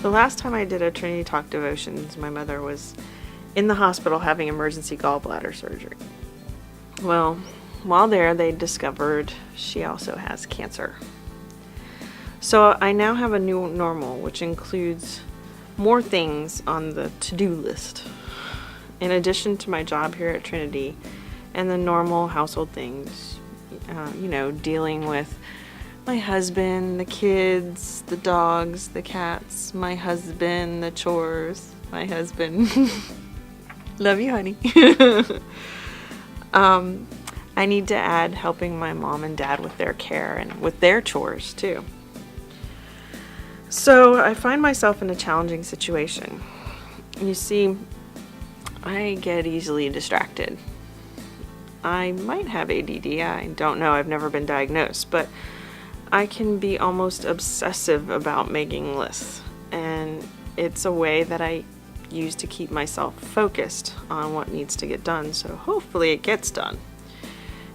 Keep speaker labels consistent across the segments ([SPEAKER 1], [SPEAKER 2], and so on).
[SPEAKER 1] The last time I did a Trinity Talk devotions, my mother was in the hospital having emergency gallbladder surgery. Well, while there, they discovered she also has cancer. So I now have a new normal, which includes more things on the to-do list. In addition to my job here at Trinity and the normal household things, dealing with my husband, the kids, the dogs, the cats, my husband, the chores, my husband. Love you, honey. I need to add helping my mom and dad with their care and with their chores too. So I find myself in a challenging situation. You see, I get easily distracted. I might have ADD, I don't know, I've never been diagnosed, but I can be almost obsessive about making lists, and it's a way that I use to keep myself focused on what needs to get done, so hopefully it gets done.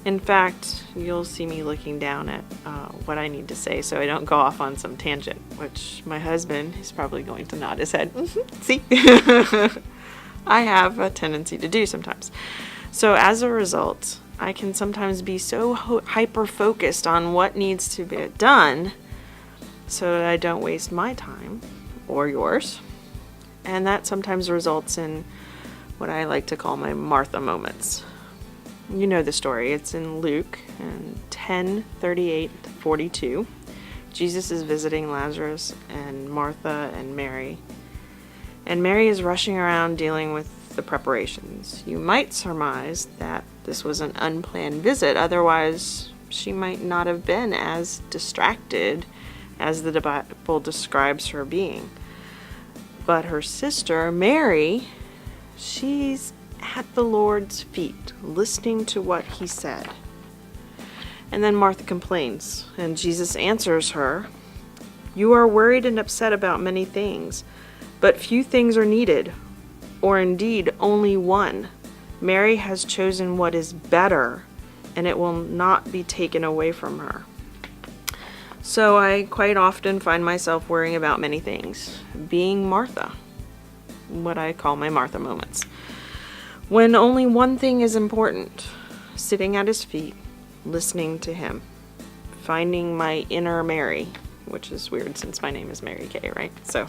[SPEAKER 1] In fact, you'll see me looking down at what I need to say so I don't go off on some tangent, which my husband is probably going to nod his head. See? I have a tendency to do sometimes. So as a result, I can sometimes be so hyper-focused on what needs to be done so that I don't waste my time or yours. And that sometimes results in what I like to call my Martha moments. You know the story. It's in Luke 10:38-42. Jesus is visiting Lazarus and Martha and Mary. And Mary is rushing around dealing with the preparations. You might surmise that this was an unplanned visit, otherwise she might not have been as distracted as the Bible describes her being. But her sister, Mary, she's at the Lord's feet, listening to what he said. And then Martha complains, and Jesus answers her, "You are worried and upset about many things, but few things are needed, or indeed only one. Mary has chosen what is better, and it will not be taken away from her." So I quite often find myself worrying about many things, being Martha, what I call my Martha moments, when only one thing is important: sitting at his feet, listening to him, finding my inner Mary, which is weird since my name is Mary Kay, right? So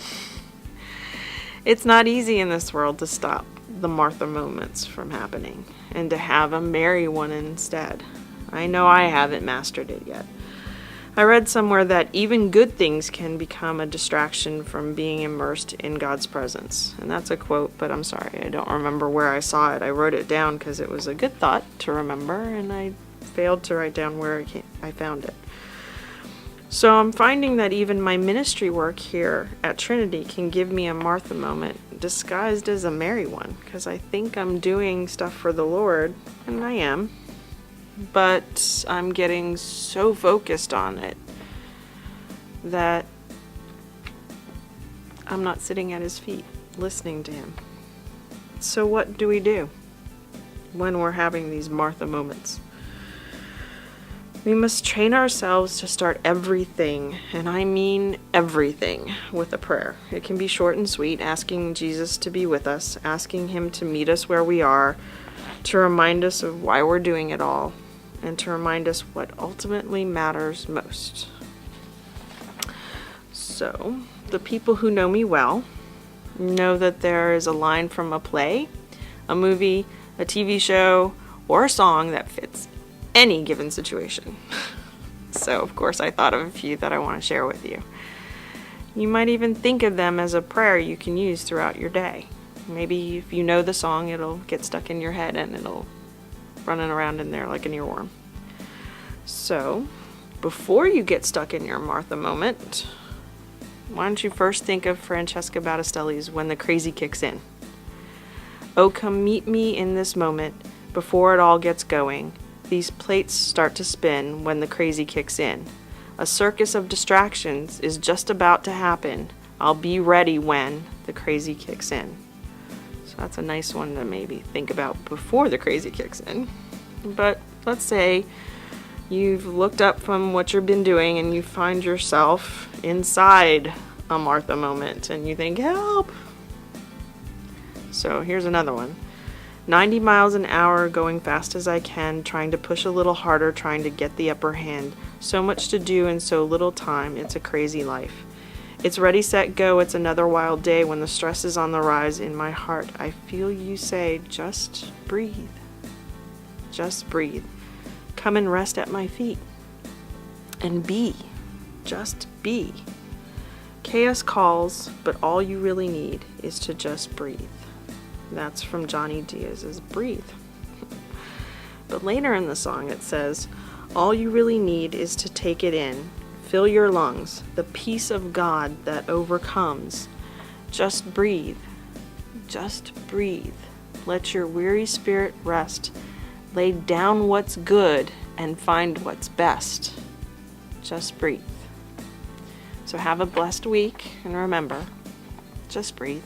[SPEAKER 1] it's not easy in this world to stop the Martha moments from happening and to have a Mary one instead. I know I haven't mastered it yet. I read somewhere that even good things can become a distraction from being immersed in God's presence. And that's a quote, but I'm sorry, I don't remember where I saw it. I wrote it down because it was a good thought to remember, and I failed to write down where I found it. So I'm finding that even my ministry work here at Trinity can give me a Martha moment disguised as a Mary one, because I think I'm doing stuff for the Lord, and I am. But I'm getting so focused on it that I'm not sitting at his feet listening to him. So what do we do when we're having these Martha moments? We must train ourselves to start everything, and I mean everything, with a prayer. It can be short and sweet, asking Jesus to be with us, asking him to meet us where we are, to remind us of why we're doing it all, and to remind us what ultimately matters most. So, the people who know me well know that there is a line from a play, a movie, a TV show, or a song that fits any given situation. So, of course, I thought of a few that I want to share with you. You might even think of them as a prayer you can use throughout your day. Maybe if you know the song, it'll get stuck in your head and it'll running around in there like an earworm. So, before you get stuck in your Martha moment, why don't you first think of Francesca Battistelli's "When the Crazy Kicks In." "Oh, come meet me in this moment, before it all gets going. These plates start to spin when the crazy kicks in. A circus of distractions is just about to happen. I'll be ready when the crazy kicks in." So that's a nice one to maybe think about before the crazy kicks in. But let's say you've looked up from what you've been doing and you find yourself inside a Martha moment and you think, help. So here's another one. 90 miles an hour, going fast as I can, trying to push a little harder, trying to get the upper hand. So much to do in so little time, it's a crazy life. It's ready, set, go, it's another wild day. When the stress is on the rise in my heart, I feel you say, just breathe. Just breathe. Come and rest at my feet. And be. Just be. Chaos calls, but all you really need is to just breathe. That's from Johnny Diaz's Breathe. But later in the song it says, all you really need is to take it in. Fill your lungs, the peace of God that overcomes. Just breathe. Just breathe. Let your weary spirit rest. Lay down what's good and find what's best. Just breathe. So have a blessed week, and remember, just breathe.